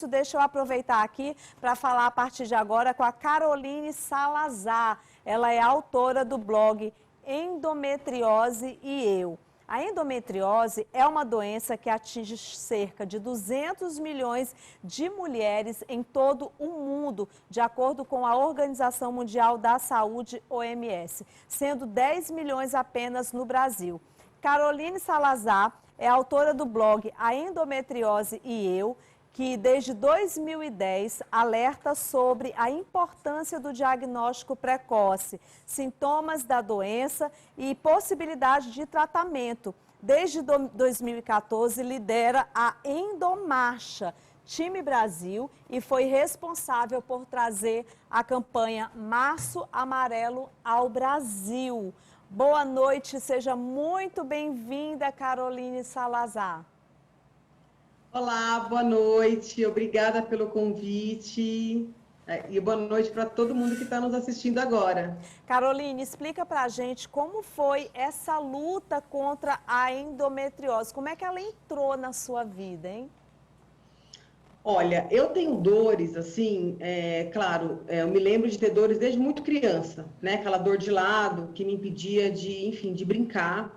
Deixa eu aproveitar aqui para falar a partir de agora com a Caroline Salazar. Ela é autora do blog Endometriose e Eu. A endometriose é uma doença que atinge cerca de 200 milhões de mulheres em todo o mundo, de acordo com a Organização Mundial da Saúde, OMS, sendo 10 milhões apenas no Brasil. Caroline Salazar é autora do blog A Endometriose e Eu, que desde 2010 alerta sobre a importância do diagnóstico precoce, sintomas da doença e possibilidade de tratamento. Desde 2014 lidera a Endomarcha, Time Brasil, e foi responsável por trazer a campanha Março Amarelo ao Brasil. Boa noite, seja muito bem-vinda, Caroline Salazar. Olá, boa noite, obrigada pelo convite e boa noite para todo mundo que está nos assistindo agora. Caroline, explica para a gente como foi essa luta contra a endometriose, como é que ela entrou na sua vida, hein? Olha, eu tenho dores, assim, claro, eu me lembro de ter dores desde muito criança, né? Aquela dor de lado que me impedia de, enfim, de brincar.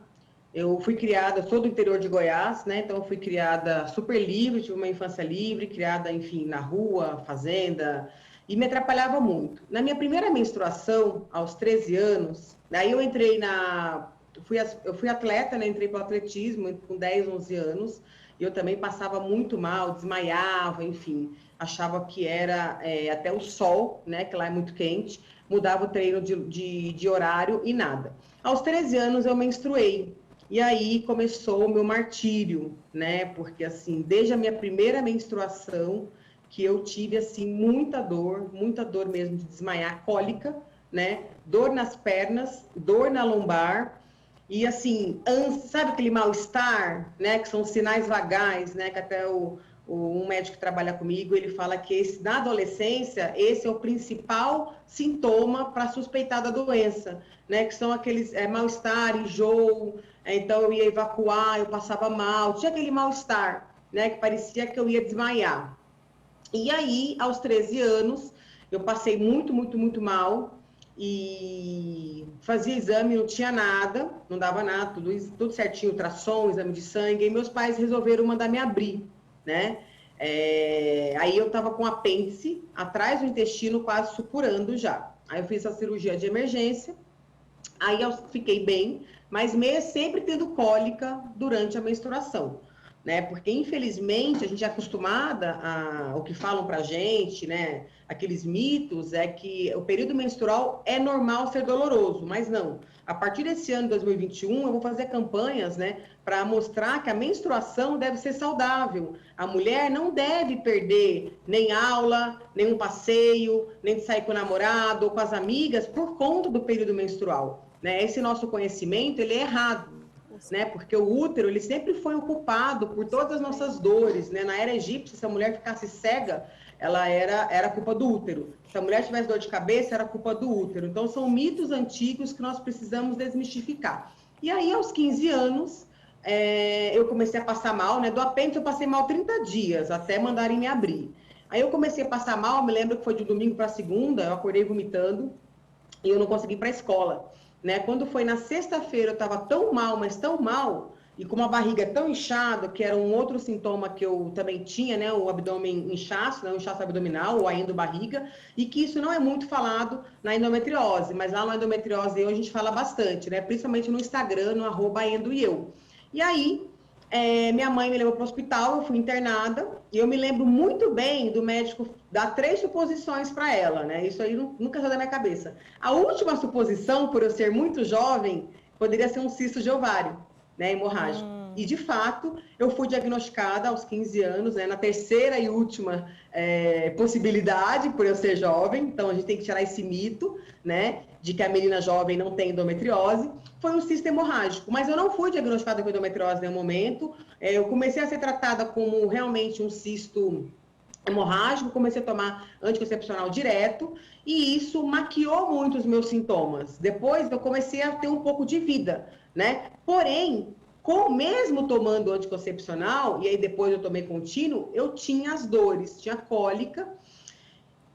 Eu fui criada, sou do interior de Goiás, né? Então eu fui criada super livre, tive uma infância livre, criada, enfim, na rua, fazenda, e me atrapalhava muito. Na minha primeira menstruação, aos 13 anos, daí eu entrei eu fui atleta, né? Entrei para o atletismo com 10, 11 anos, e eu também passava muito mal, desmaiava, enfim, achava que era até o sol, né? Que lá é muito quente, mudava o treino de horário e nada. Aos 13 anos eu menstruei. E aí começou o meu martírio, né? Porque, assim, desde a minha primeira menstruação, que eu tive, assim, muita dor mesmo de desmaiar, cólica, né? Dor nas pernas, dor na lombar e, assim, sabe aquele mal-estar, né? Que são sinais vagais, né? Que até um médico que trabalha comigo, ele fala que na adolescência, esse é o principal sintoma para suspeitar da doença, né? Que são aqueles mal-estar, enjoo, então eu ia evacuar, eu passava mal, tinha aquele mal-estar, né? Que parecia que eu ia desmaiar. E aí, aos 13 anos, eu passei muito mal e fazia exame, não tinha nada, não dava nada, tudo certinho, ultrassom, exame de sangue, e meus pais resolveram mandar me abrir, né? Aí eu tava com apêndice atrás do intestino quase supurando já. Aí eu fiz a cirurgia de emergência, aí eu fiquei bem, mas sempre tendo cólica durante a menstruação, né? Porque infelizmente a gente é acostumada ao que falam pra gente, né? Aqueles mitos é que o período menstrual é normal ser doloroso, mas não. A partir desse ano, 2021, eu vou fazer campanhas, né, para mostrar que a menstruação deve ser saudável. A mulher não deve perder nem aula, nem um passeio, nem de sair com o namorado ou com as amigas por conta do período menstrual, né? Esse nosso conhecimento, ele é errado, né? Porque o útero, ele sempre foi o culpado por todas as nossas dores, né? Na era egípcia, se a mulher ficasse cega, ela era culpa do útero. Se a mulher tivesse dor de cabeça, era culpa do útero. Então, são mitos antigos que nós precisamos desmistificar. E aí, aos 15 anos, eu comecei a passar mal, né? Do apêndice, eu passei mal 30 dias, até mandarem me abrir. Aí, eu comecei a passar mal, me lembro que foi de domingo para segunda, eu acordei vomitando, e eu não consegui ir para a escola, né? Quando foi na sexta-feira, eu estava tão mal, mas tão mal, e com uma barriga tão inchada, que era um outro sintoma que eu também tinha, né? O abdômen inchaço, né? O inchaço abdominal, ou a endobarriga, e que isso não é muito falado na endometriose, mas lá na endometriose hoje a gente fala bastante, né? Principalmente no Instagram, no @endoeu. E aí, minha mãe me levou para o hospital, eu fui internada, e eu me lembro muito bem do médico dar 3 suposições para ela, né? Isso aí nunca saiu da minha cabeça. A última suposição, por eu ser muito jovem, poderia ser um cisto de ovário, né, hemorrágico. E, de fato, eu fui diagnosticada aos 15 anos, né, na terceira e última possibilidade, por eu ser jovem. Então, a gente tem que tirar esse mito, né, de que a menina jovem não tem endometriose. Foi um cisto hemorrágico, mas eu não fui diagnosticada com endometriose no momento. Eu comecei a ser tratada como realmente um cisto hemorrágico, comecei a tomar anticoncepcional direto, e isso maquiou muito os meus sintomas. Depois eu comecei a ter um pouco de vida, né? Porém, Mesmo tomando anticoncepcional, e aí depois eu tomei contínuo, eu tinha as dores, tinha cólica,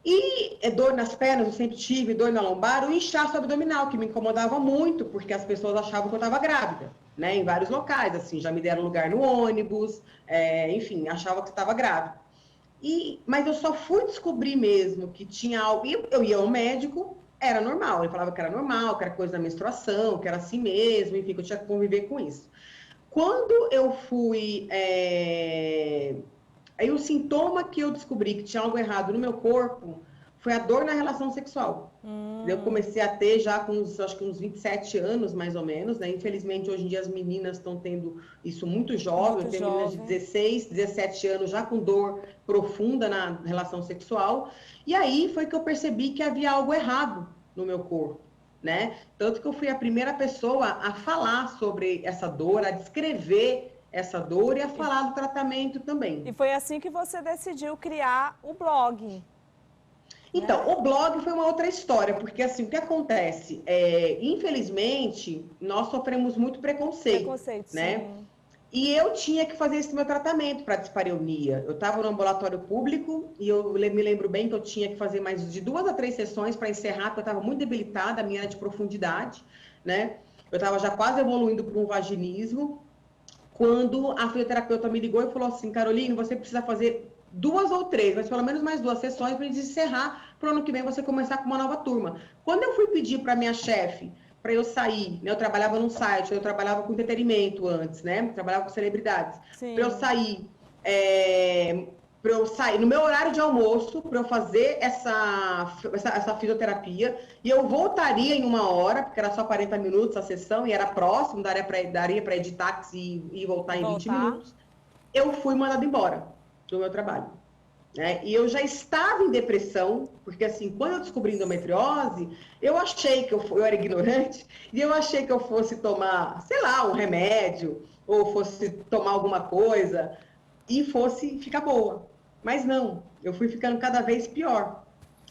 e dor nas pernas, eu sempre tive, dor na lombar, o inchaço abdominal, que me incomodava muito, porque as pessoas achavam que eu estava grávida, né? Em vários locais, assim, já me deram lugar no ônibus, enfim, achavam que eu estava grávida. Mas eu só fui descobrir mesmo que tinha algo. Eu ia ao médico, era normal. Ele falava que era normal, que era coisa da menstruação, que era assim mesmo, enfim, que eu tinha que conviver com isso. Quando eu fui. Aí o sintoma que eu descobri que tinha algo errado no meu corpo foi a dor na relação sexual. Eu comecei a ter já com acho que uns 27 anos, mais ou menos, né? Infelizmente, hoje em dia as meninas estão tendo isso muito jovem. Eu tenho meninas de 16, 17 anos já com dor profunda na relação sexual. E aí foi que eu percebi que havia algo errado no meu corpo, né? Tanto que eu fui a primeira pessoa a falar sobre essa dor, a descrever essa dor e a falar do tratamento também. E foi assim que você decidiu criar o blog. Então, o blog foi uma outra história, porque assim, o que acontece? Infelizmente, nós sofremos muito preconceito, né? Sim. E eu tinha que fazer esse meu tratamento para dispareunia. Eu estava no ambulatório público e eu me lembro bem que eu tinha que fazer mais de 2 a 3 sessões para encerrar, porque eu estava muito debilitada, a minha era de profundidade, né? Eu estava já quase evoluindo para um vaginismo, quando a fisioterapeuta me ligou e falou assim, Caroline, você precisa fazer 2 ou 3, mas pelo menos mais 2 sessões para encerrar, para o ano que vem você começar com uma nova turma. Quando eu fui pedir para minha chefe para eu sair, né, eu trabalhava num site, eu trabalhava com entretenimento antes, né? Trabalhava com celebridades. Para eu sair no meu horário de almoço, para eu fazer essa fisioterapia, e eu voltaria em 1 hora, porque era só 40 minutos a sessão, e era próximo, daria para ir de táxi e voltar em 20 minutos. Eu fui mandada embora do meu trabalho, né? E eu já estava em depressão, porque assim, quando eu descobri endometriose, eu achei que eu era ignorante, e eu achei que eu fosse tomar, sei lá, um remédio, ou fosse tomar alguma coisa, e fosse ficar boa. Mas não, eu fui ficando cada vez pior,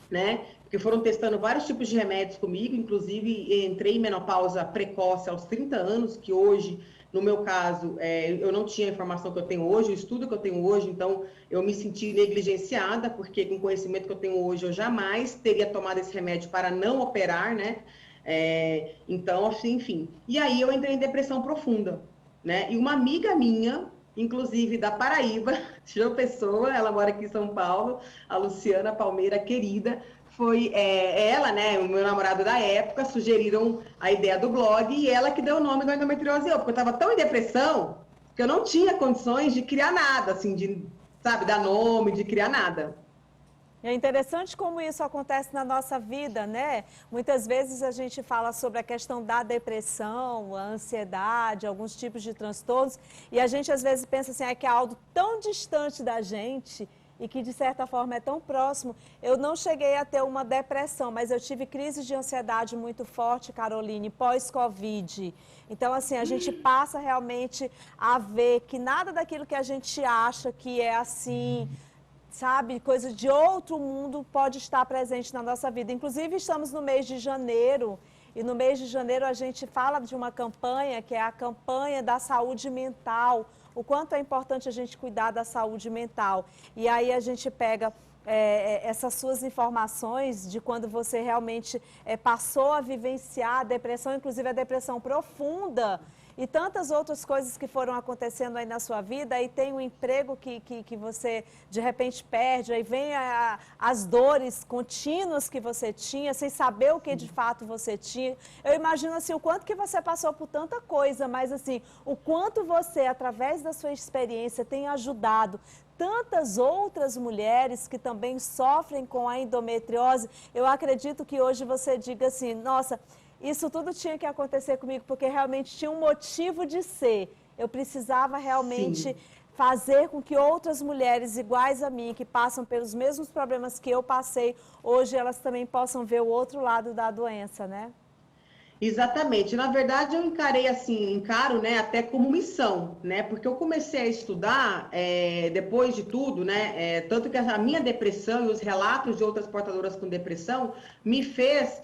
né? Porque foram testando vários tipos de remédios comigo, inclusive entrei em menopausa precoce aos 30 anos, que hoje, no meu caso, eu não tinha a informação que eu tenho hoje, o estudo que eu tenho hoje, então eu me senti negligenciada, porque com o conhecimento que eu tenho hoje, eu jamais teria tomado esse remédio para não operar, né? Então, assim, enfim. E aí eu entrei em depressão profunda, né? E uma amiga minha, inclusive da Paraíba, João Pessoa, ela mora aqui em São Paulo, a Luciana Palmeira, querida, foi ela, né, o meu namorado da época, sugeriram a ideia do blog e ela que deu o nome do endometriose eu, porque eu estava tão em depressão que eu não tinha condições de criar nada, assim, de, sabe, dar nome, de criar nada. É interessante como isso acontece na nossa vida, né? Muitas vezes a gente fala sobre a questão da depressão, a ansiedade, alguns tipos de transtornos, e a gente às vezes pensa assim, que é algo tão distante da gente e que de certa forma é tão próximo. Eu não cheguei a ter uma depressão, mas eu tive crises de ansiedade muito forte, Caroline, pós-Covid. Então, assim, a gente passa realmente a ver que nada daquilo que a gente acha que é assim, sabe, coisa de outro mundo pode estar presente na nossa vida. Inclusive, estamos no mês de janeiro, e no mês de janeiro a gente fala de uma campanha, que é a campanha da saúde mental, o quanto é importante a gente cuidar da saúde mental. E aí a gente pega essas suas informações de quando você realmente passou a vivenciar a depressão, inclusive a depressão profunda, e tantas outras coisas que foram acontecendo aí na sua vida, aí tem um emprego que você de repente perde, aí vem as dores contínuas que você tinha, sem saber o que de fato você tinha. Eu imagino assim, o quanto que você passou por tanta coisa, mas assim, o quanto você, através da sua experiência, tem ajudado tantas outras mulheres que também sofrem com a endometriose. Eu acredito que hoje você diga assim, nossa, isso tudo tinha que acontecer comigo, porque realmente tinha um motivo de ser. Eu precisava realmente fazer com que outras mulheres iguais a mim, que passam pelos mesmos problemas que eu passei, hoje elas também possam ver o outro lado da doença, né? Exatamente. Na verdade, eu encaro, né, até como missão, né? Porque eu comecei a estudar, depois de tudo, né? Tanto que a minha depressão e os relatos de outras portadoras com depressão me fez...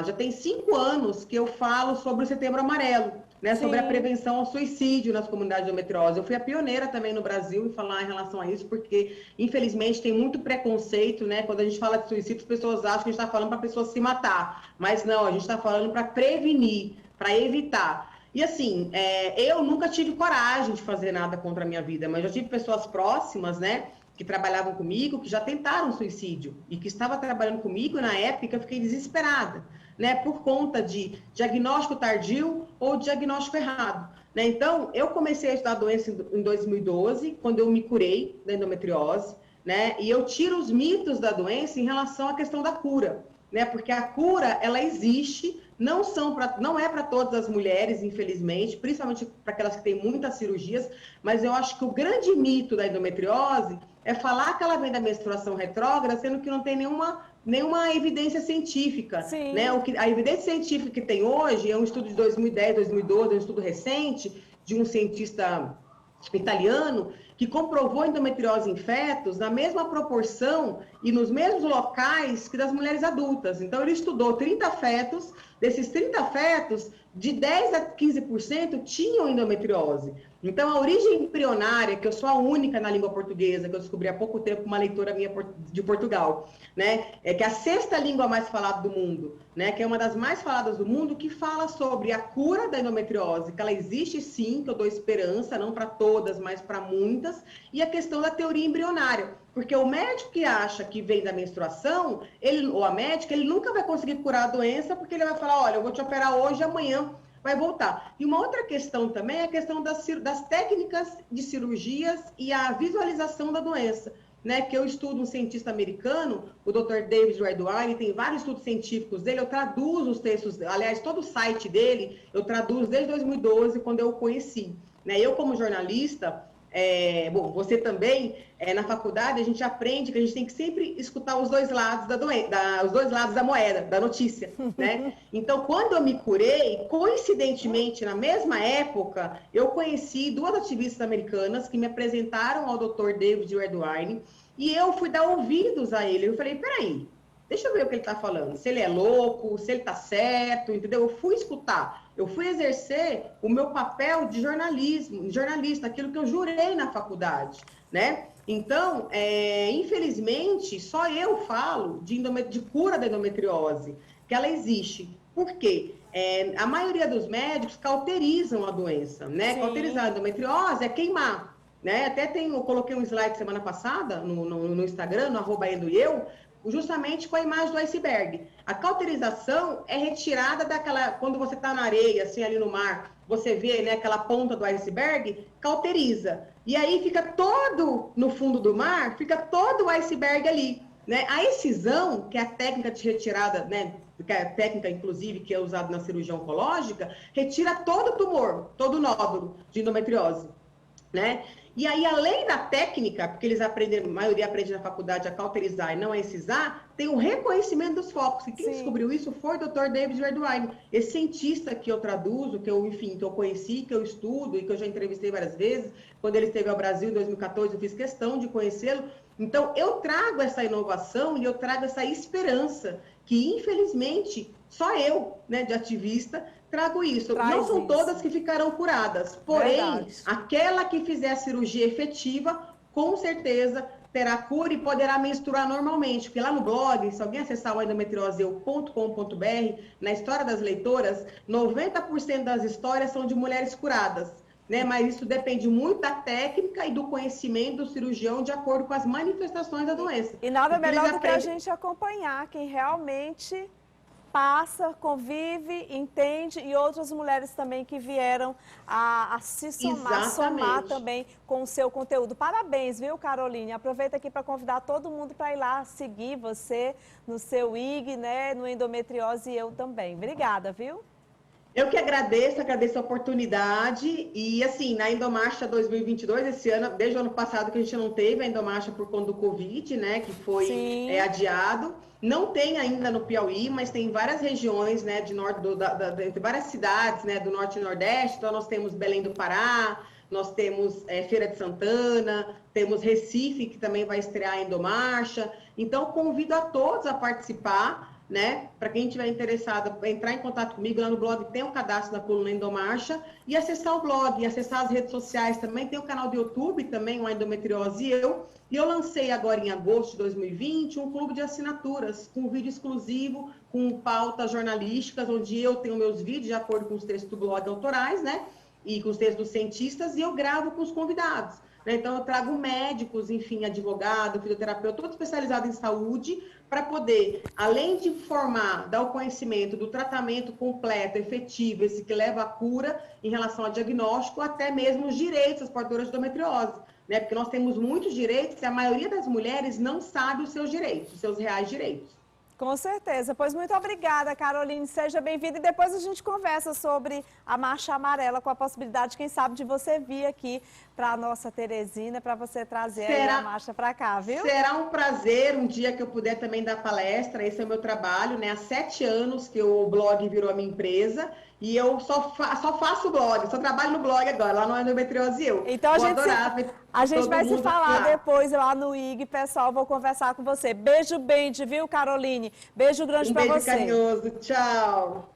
já tem 5 anos que eu falo sobre o Setembro Amarelo, né, sobre a Sim. prevenção ao suicídio nas comunidades de endometriose. Eu fui a pioneira também no Brasil em falar em relação a isso, porque, infelizmente, tem muito preconceito, né? Quando a gente fala de suicídio, as pessoas acham que a gente está falando para a pessoa se matar. Mas não, a gente está falando para prevenir, para evitar. E assim, eu nunca tive coragem de fazer nada contra a minha vida, mas já tive pessoas próximas, né? Que trabalhavam comigo, que já tentaram suicídio e que estava trabalhando comigo na época, eu fiquei desesperada, né, por conta de diagnóstico tardio ou diagnóstico errado, né? Então, eu comecei a estudar a doença em 2012, quando eu me curei da endometriose, né? E eu tiro os mitos da doença em relação à questão da cura, né? Porque a cura, ela existe, não é para todas as mulheres, infelizmente, principalmente para aquelas que têm muitas cirurgias, mas eu acho que o grande mito da endometriose é falar que ela vem da menstruação retrógrada, sendo que não tem nenhuma evidência científica, né? Sim. A evidência científica que tem hoje é um estudo de 2010, 2012, um estudo recente de um cientista italiano que comprovou a endometriose em fetos na mesma proporção e nos mesmos locais que das mulheres adultas. Então, ele estudou 30 fetos, desses 30 fetos, de 10 a 15% tinham endometriose. Então, a origem embrionária, que eu sou a única na língua portuguesa, que eu descobri há pouco tempo com uma leitora minha de Portugal, né? É que é a sexta língua mais falada do mundo, né? Que é uma das mais faladas do mundo, que fala sobre a cura da endometriose, que ela existe sim, que eu dou esperança, não para todas, mas para muitas, e a questão da teoria embrionária. Porque o médico que acha que vem da menstruação, ou a médica, ele nunca vai conseguir curar a doença, porque ele vai falar, olha, eu vou te operar hoje, amanhã vai voltar. E uma outra questão também é a questão das técnicas de cirurgias e a visualização da doença, né? Que eu estudo um cientista americano, o Dr. David Redwine, tem vários estudos científicos dele, eu traduzo os textos, aliás, todo o site dele, eu traduzo desde 2012, quando eu o conheci, né? Eu, como jornalista, bom, você também, na faculdade, a gente aprende que a gente tem que sempre escutar os dois lados os dois lados da moeda, da notícia, né? Então, quando eu me curei, coincidentemente, na mesma época, eu conheci duas ativistas americanas que me apresentaram ao Dr. David Redwine e eu fui dar ouvidos a ele. Eu falei, peraí, deixa eu ver o que ele está falando, se ele é louco, se ele está certo, entendeu? Eu fui escutar, eu fui exercer o meu papel de jornalista, aquilo que eu jurei na faculdade, né? Então, infelizmente, só eu falo de cura da endometriose, que ela existe. Por quê? A maioria dos médicos cauterizam a doença, né? Sim. Cauterizar a endometriose é queimar, né? Até eu coloquei um slide semana passada no Instagram, no @endoeu, justamente com a imagem do iceberg. A cauterização é retirada daquela, quando você está na areia, assim, ali no mar, você vê, né, aquela ponta do iceberg, cauteriza. E aí fica todo, no fundo do mar, fica todo o iceberg ali, né? A excisão, que é a técnica de retirada, né, que é a técnica, inclusive, que é usada na cirurgia oncológica, retira todo o tumor, todo o nódulo de endometriose, né? E aí, além da técnica, porque eles aprendem, a maioria aprende na faculdade a cauterizar e não a excisar, tem o reconhecimento dos focos. E quem descobriu isso foi o Dr. David Redwine, esse cientista que eu traduzo, que eu, enfim, que eu conheci, que eu estudo e que eu já entrevistei várias vezes. Quando ele esteve ao Brasil em 2014, eu fiz questão de conhecê-lo. Então, eu trago essa inovação e eu trago essa esperança que, infelizmente, só eu, né, de ativista, trago isso. Não são todas que ficarão curadas, porém, aquela que fizer a cirurgia efetiva, com certeza terá cura e poderá menstruar normalmente. Porque lá no blog, se alguém acessar o endometrioseu.com.br, na história das leitoras, 90% das histórias são de mulheres curadas, né? Mas isso depende muito da técnica e do conhecimento do cirurgião de acordo com as manifestações da doença. E nada melhor do que a gente acompanhar quem realmente passa, convive, entende, e outras mulheres também que vieram a se somar também com o seu conteúdo. Parabéns, viu, Caroline? Aproveita aqui para convidar todo mundo para ir lá seguir você no seu IG, né, no Endometriose e eu também. Obrigada, viu? Eu que agradeço a oportunidade e, assim, na Endomarcha 2022, esse ano, desde o ano passado que a gente não teve a Endomarcha por conta do Covid, né, que foi adiado. Não tem ainda no Piauí, mas tem várias regiões, né, de várias cidades, né, do Norte e Nordeste. Então, nós temos Belém do Pará, nós temos Feira de Santana, temos Recife, que também vai estrear a Endomarcha. Então, convido a todos a participar, né? Para quem estiver interessado, entrar em contato comigo, lá no blog tem o cadastro da coluna Endomarcha, e acessar o blog, e acessar as redes sociais também, tem o canal do YouTube também, o Endometriose e eu lancei agora em agosto de 2020 um clube de assinaturas, com vídeo exclusivo, com pautas jornalísticas, onde eu tenho meus vídeos de acordo com os textos do blog autorais, né? E com os textos dos cientistas, e eu gravo com os convidados. Né? Então, eu trago médicos, enfim, advogado, fisioterapeuta, todo especializado em saúde, para poder, além de formar, dar o conhecimento do tratamento completo, efetivo, esse que leva à cura em relação ao diagnóstico, até mesmo os direitos das portadoras de endometriose. Né? Porque nós temos muitos direitos e a maioria das mulheres não sabe os seus direitos, os seus reais direitos. Com certeza. Pois muito obrigada, Caroline. Seja bem-vinda. E depois a gente conversa sobre a Marcha Amarela, com a possibilidade, quem sabe, de você vir aqui para a nossa Teresina, para você trazer aí a marcha para cá, viu? Será um prazer um dia que eu puder também dar palestra. Esse é o meu trabalho, né? Há 7 anos que o blog virou a minha empresa. E eu só faço blog, só trabalho no blog agora, lá no Endometriose Eu. Então a gente vai se falar depois lá no IG, pessoal, vou conversar com você. Beijo, viu, Caroline? Beijo grande para você. Um beijo carinhoso, tchau.